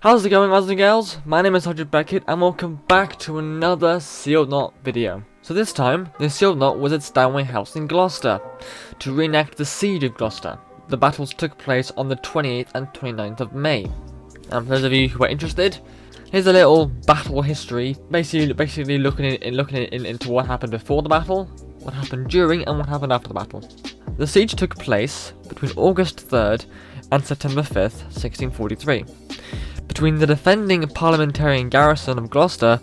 How's it going, lads and gals? My name is Hodge Beckett and welcome back to another Sealed Knot video. So this time, the Sealed Knot was at Stanway House in Gloucester to reenact the Siege of Gloucester. The battles took place on the 28th and 29th of May. And for those of you who are interested, here's a little battle history, basically looking into what happened before the battle, what happened during, and what happened after the battle. The siege took place between August 3rd and September 5th, 1643. Between the defending parliamentarian garrison of Gloucester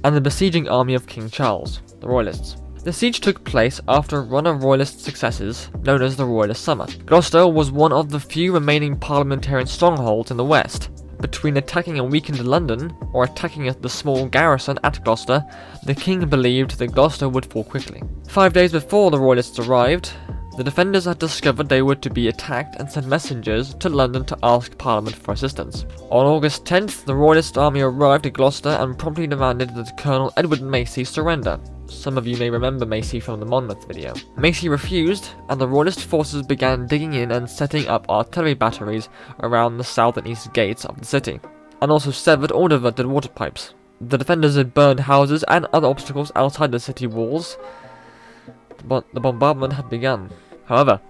and the besieging army of King Charles, the Royalists. The siege took place after a run of Royalist successes known as the Royalist Summer. Gloucester was one of the few remaining parliamentarian strongholds in the west. Between attacking a weakened London or attacking the small garrison at Gloucester, the king believed that Gloucester would fall quickly. 5 days before the Royalists arrived, the defenders had discovered they were to be attacked and sent messengers to London to ask Parliament for assistance. On August 10th, the Royalist army arrived at Gloucester and promptly demanded that Colonel Edward Macy surrender. Some of you may remember Macy from the Monmouth video. Macy refused, and the Royalist forces began digging in and setting up artillery batteries around the south and east gates of the city, and also severed or diverted water pipes. The defenders had burned houses and other obstacles outside the city walls, but the bombardment had begun. However,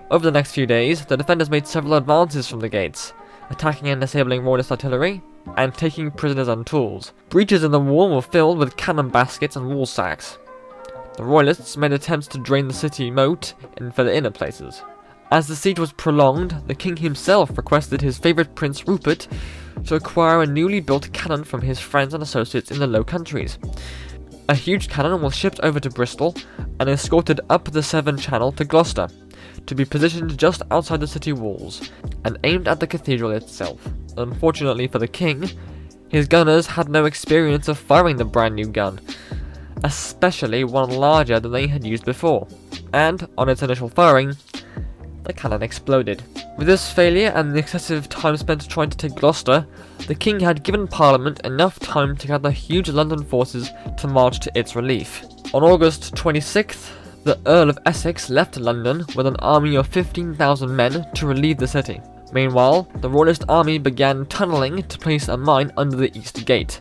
over the next few days, the defenders made several advances from the gates, attacking and disabling Royalist artillery, and taking prisoners and tools. Breaches in the wall were filled with cannon baskets and wall sacks. The Royalists made attempts to drain the city moat and for the inner places. As the siege was prolonged, the king himself requested his favourite Prince Rupert to acquire a newly built cannon from his friends and associates in the Low Countries. A huge cannon was shipped over to Bristol and escorted up the Severn Channel to Gloucester, to be positioned just outside the city walls, and aimed at the cathedral itself. Unfortunately for the king, his gunners had no experience of firing the brand new gun, especially one larger than they had used before, and on its initial firing, the cannon exploded. With this failure and the excessive time spent trying to take Gloucester, the king had given Parliament enough time to gather huge London forces to march to its relief. On August 26th, the Earl of Essex left London with an army of 15,000 men to relieve the city. Meanwhile, the Royalist army began tunnelling to place a mine under the East Gate,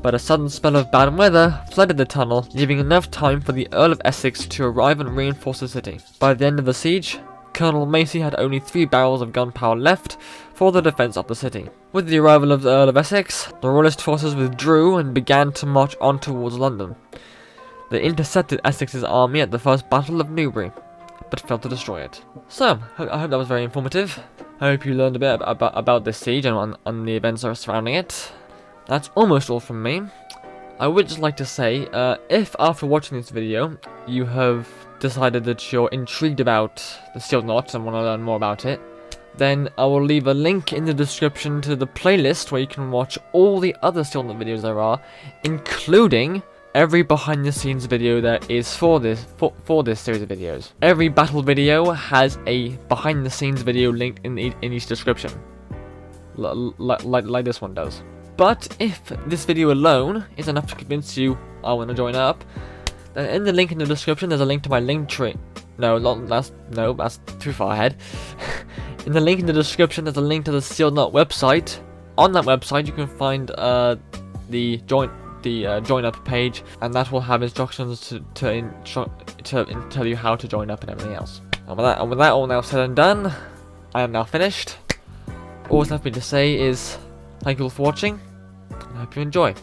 but a sudden spell of bad weather flooded the tunnel, leaving enough time for the Earl of Essex to arrive and reinforce the city. By the end of the siege, Colonel Macy had only 3 barrels of gunpowder left for the defence of the city. With the arrival of the Earl of Essex, the Royalist forces withdrew and began to march on towards London. They intercepted Essex's army at the First Battle of Newbury, but failed to destroy it. So, I hope that was very informative. I hope you learned a bit about this siege and the events surrounding it. That's almost all from me. I would just like to say, if after watching this video, you have decided that you're intrigued about the Sealed Knot and want to learn more about it, then I will leave a link in the description to the playlist where you can watch all the other Sealed Knot videos there are, including every behind the scenes video there is for this series of videos. Every battle video has a behind the scenes video linked in each description, like this one does. But if this video alone is enough to convince you I want to join up, then in the link in the description there's a link to my link tree. No, that's too far ahead. In the link in the description there's a link to the Sealed Knot website. On that website you can find the join up page, and that will have instructions to tell you how to join up and everything else. And with that all now said and done, I am now finished. All that's left me to say is thank you all for watching, and I hope you enjoy.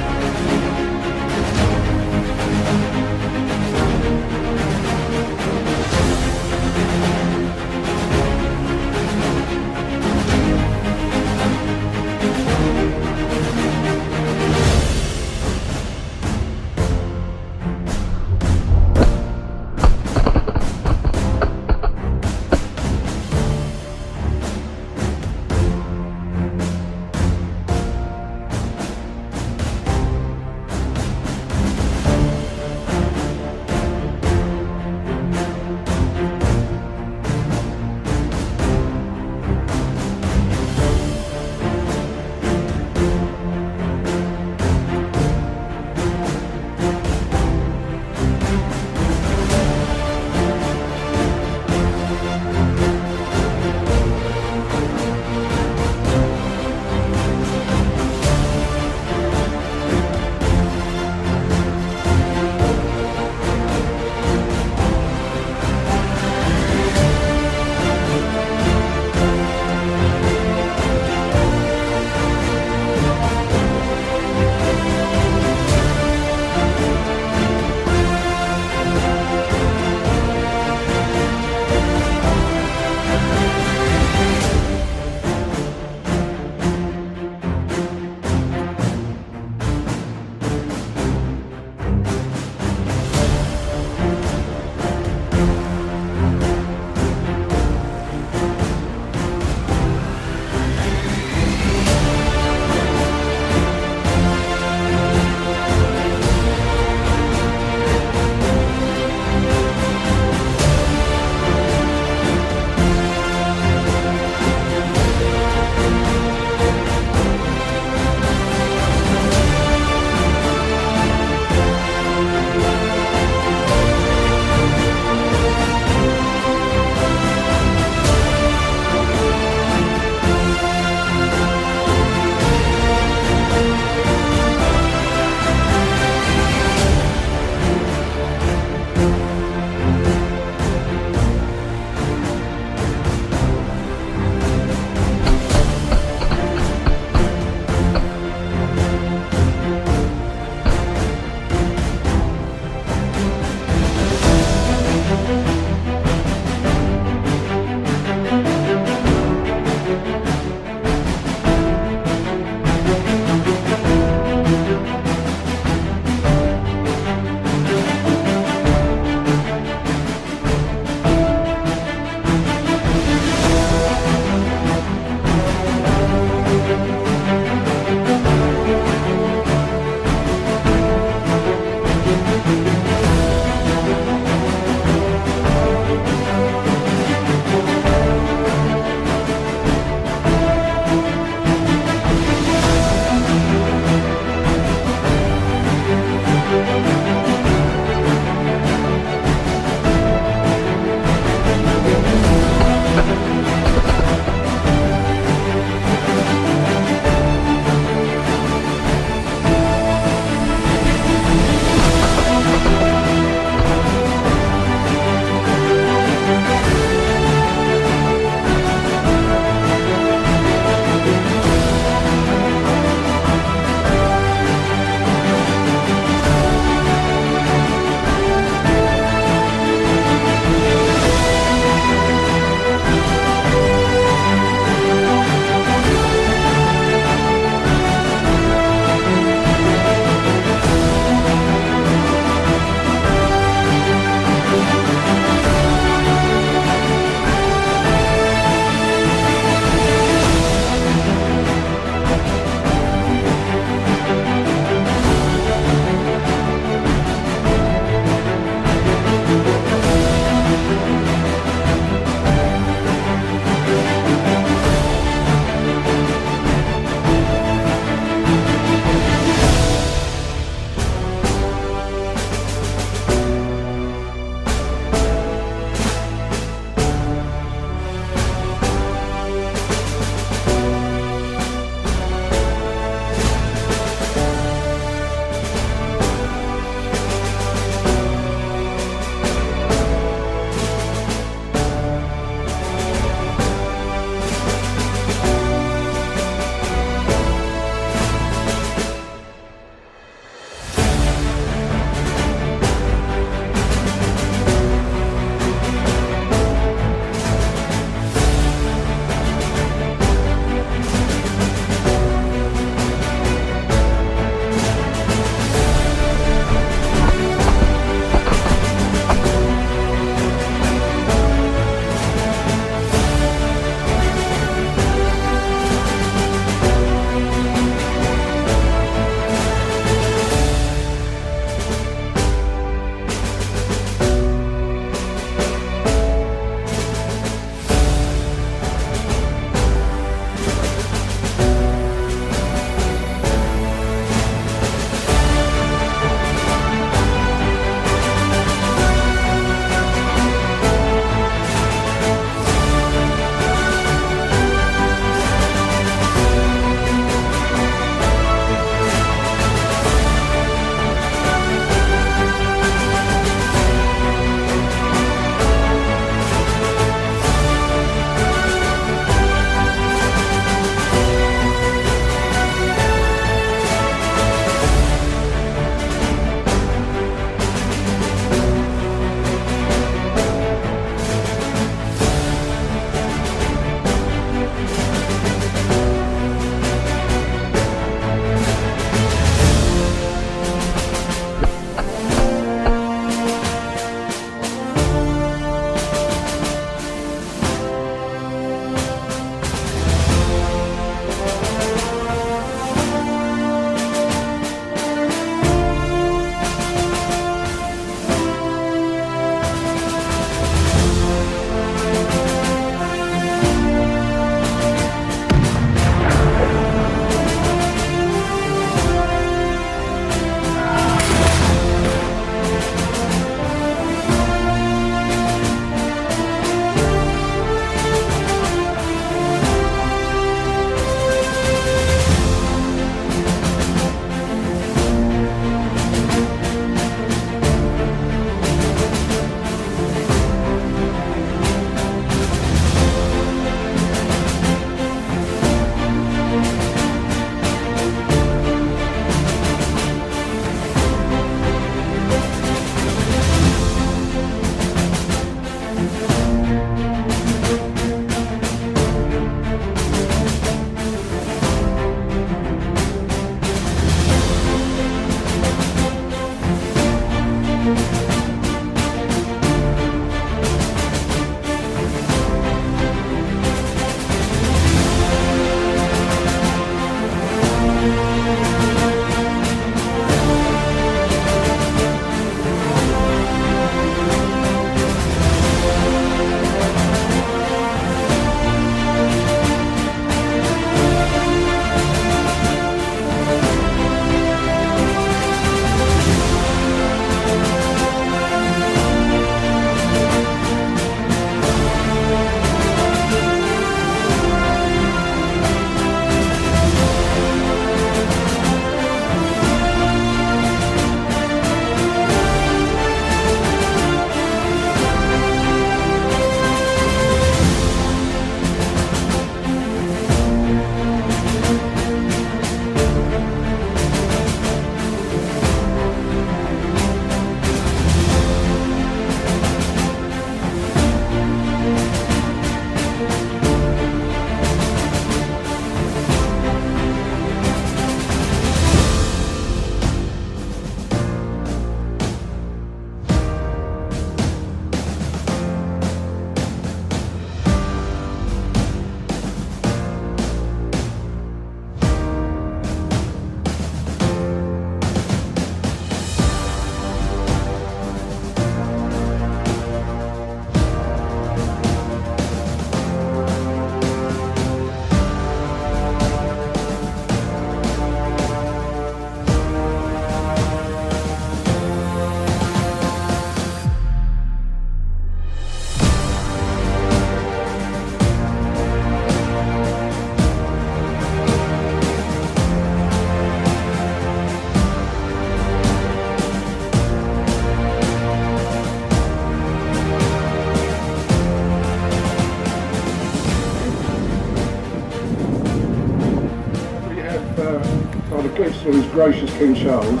by the gifts of His gracious King Charles,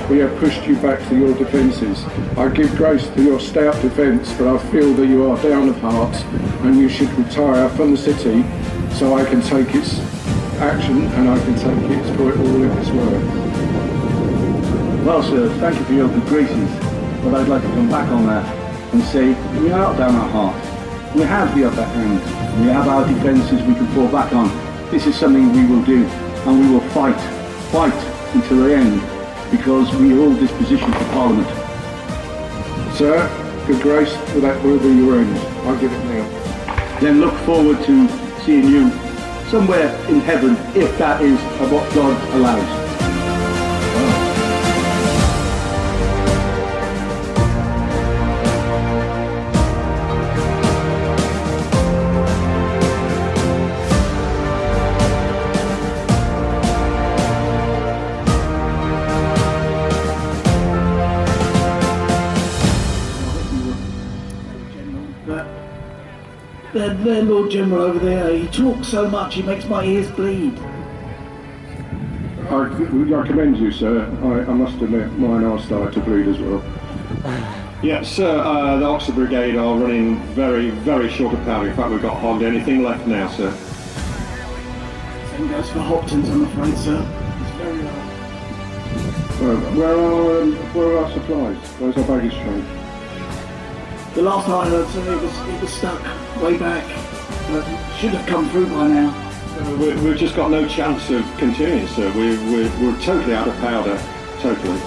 we have pushed you back to your defences. I give grace to your stout defence, but I feel that you are down of heart and you should retire from the city so I can take its action and I can take it for it all in its worth. Well, sir, thank you for your good graces, but I'd like to come back on that and say we are down our heart. We have the upper hand. We have our defences we can fall back on. This is something we will do, and we will fight until the end, because we hold this position for Parliament. Sir, good grace, that will be your end. I give it now. Then look forward to seeing you somewhere in heaven, if that is what God allows. Their Lord General over there, he talks so much, he makes my ears bleed. I commend you, sir. I must admit, mine are starting to bleed as well. Yes, sir, the Oxford Brigade are running very, very short of powder. In fact, we've got hardly anything left now, sir. Same goes for Hopton's, I'm afraid, sir. It's very low. Where are our supplies? Where's our baggage train? The last I heard, sir, it was stuck way back. Should have come through by now. We've just got no chance of continuing, sir. We're totally out of powder, totally.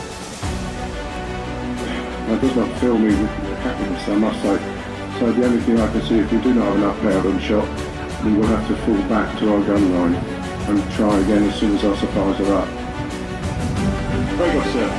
That does not fill me with happiness, I must say. So the only thing I can see, if we do not have enough powder and shot, we will have to fall back to our gun line and try again as soon as our supplies are up. Very good, sir.